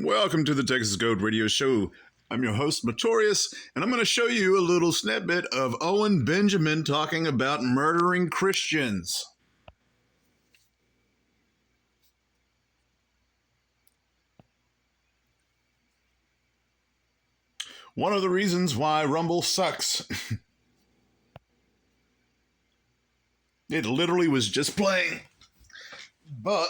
Welcome to the Texas Goat Radio Show. I'm your host, Notorious, and I'm going to show you a little snippet of Owen Benjamin talking about murdering Christians. One of the reasons why Rumble sucks. It literally was just playing. But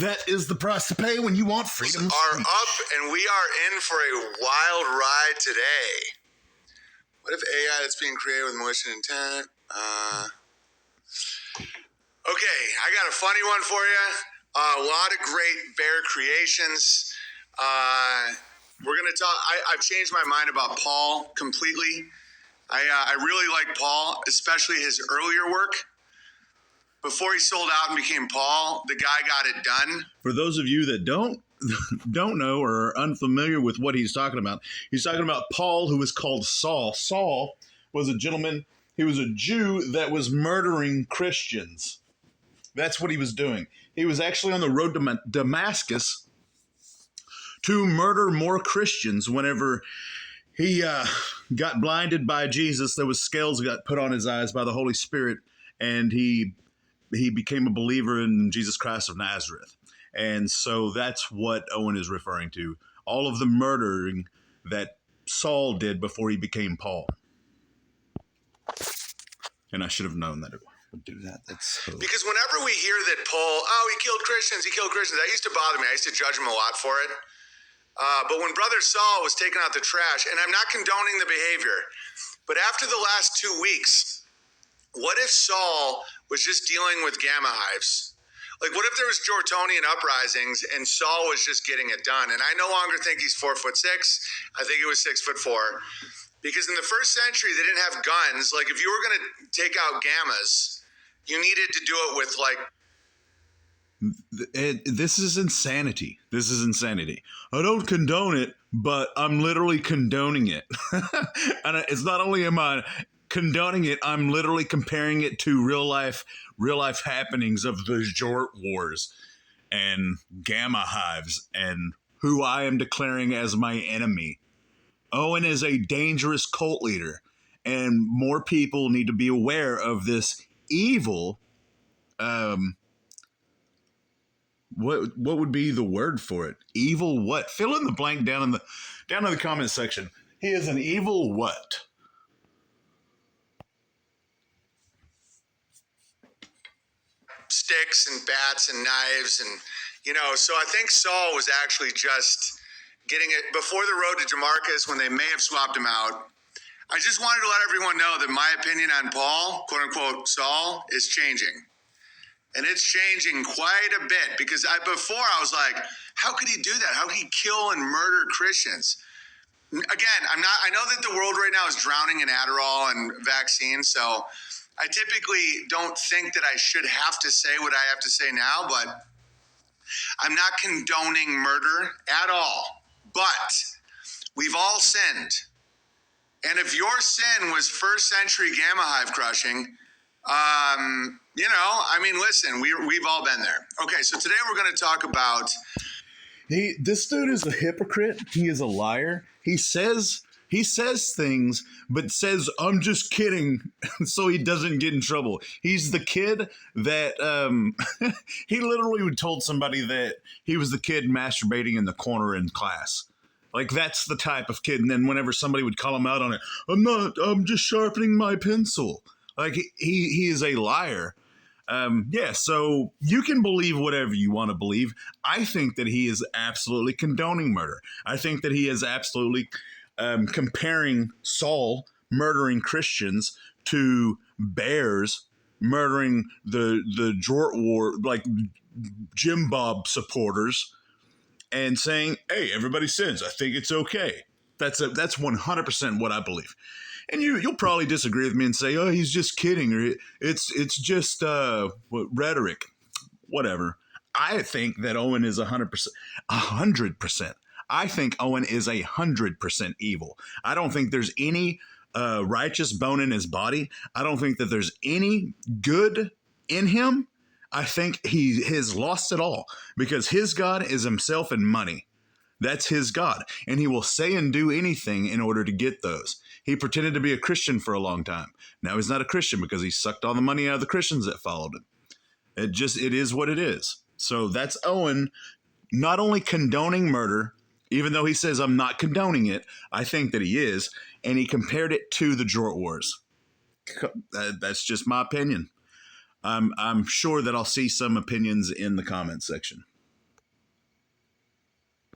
that is the price to pay when you want freedom. Are up, and we are in for a wild ride today. What if AI that's being created with malicious intent? Okay, I got a funny one for you. A lot of great bear creations. We're gonna talk. I've changed my mind about Paul completely. I really like Paul, especially his earlier work. Before he sold out and became Paul, the guy got it done. For those of you that don't know or are unfamiliar with what he's talking about Paul, who was called Saul. Saul was a gentleman. He was a Jew that was murdering Christians. That's what he was doing. He was actually on the road to Damascus to murder more Christians. Whenever he got blinded by Jesus, there was scales got put on his eyes by the Holy Spirit, and he became a believer in Jesus Christ of Nazareth. And so that's what Owen is referring to. All of the murdering that Saul did before he became Paul. And I should have known that it would do that. Because whenever we hear that Paul, he killed Christians, that used to bother me. I used to judge him a lot for it. But when Brother Saul was taking out the trash, and I'm not condoning the behavior, but after the last 2 weeks, what if Saul was just dealing with gamma hives? Like, what if there was Jortonian uprisings and Saul was just getting it done? And I no longer think he's 4'6". I think he was 6'4". Because in the first century, they didn't have guns. Like, if you were going to take out gammas, you needed to do it with, like... This is insanity. I don't condone it, but I'm literally condoning it. And it's not only am I condoning it, I'm literally comparing it to real life happenings of the Jort Wars and gamma hives and who I am declaring as my enemy. Owen is a dangerous cult leader, and more people need to be aware of this evil. What would be the word for it? Evil what? Fill in the blank down in the comment section. He is an evil what? Sticks and bats and knives, and so I think Saul was actually just getting it before the road to Damascus when they may have swapped him out. I just wanted to let everyone know that my opinion on Paul, quote unquote Saul, is changing. And it's changing quite a bit, because before I was like, how could he do that? How could he kill and murder Christians? Again, I know that the world right now is drowning in Adderall and vaccines, so I typically don't think that I should have to say what I have to say now, but I'm not condoning murder at all. But we've all sinned. And if your sin was first century gamma hive crushing, listen, we've all been there. Okay, so today we're going to talk about... This dude is a hypocrite. He is a liar. He says things, but says, I'm just kidding, so he doesn't get in trouble. He's the kid that, he literally told somebody that he was the kid masturbating in the corner in class. Like, that's the type of kid. And then whenever somebody would call him out on it, I'm just sharpening my pencil. Like, he is a liar. So you can believe whatever you want to believe. I think that he is absolutely condoning murder. I think that he is absolutely comparing Saul murdering Christians to bears murdering the Jort War, like Jim Bob supporters, and saying, hey, everybody sins. I think it's okay. That's 100% what I believe. And you'll probably disagree with me and say, oh, he's just kidding, or it's just rhetoric, whatever. I think that Owen is 100%. I think Owen is 100% evil. I don't think there's any righteous bone in his body. I don't think that there's any good in him. I think he has lost it all because his God is himself and money. That's his God, and he will say and do anything in order to get those. He pretended to be a Christian for a long time. Now he's not a Christian because he sucked all the money out of the Christians that followed him. It is what it is. So that's Owen not only condoning murder, even though he says I'm not condoning it, I think that he is, and he compared it to the Jort Wars. That's just my opinion. I'm sure that I'll see some opinions in the comment section.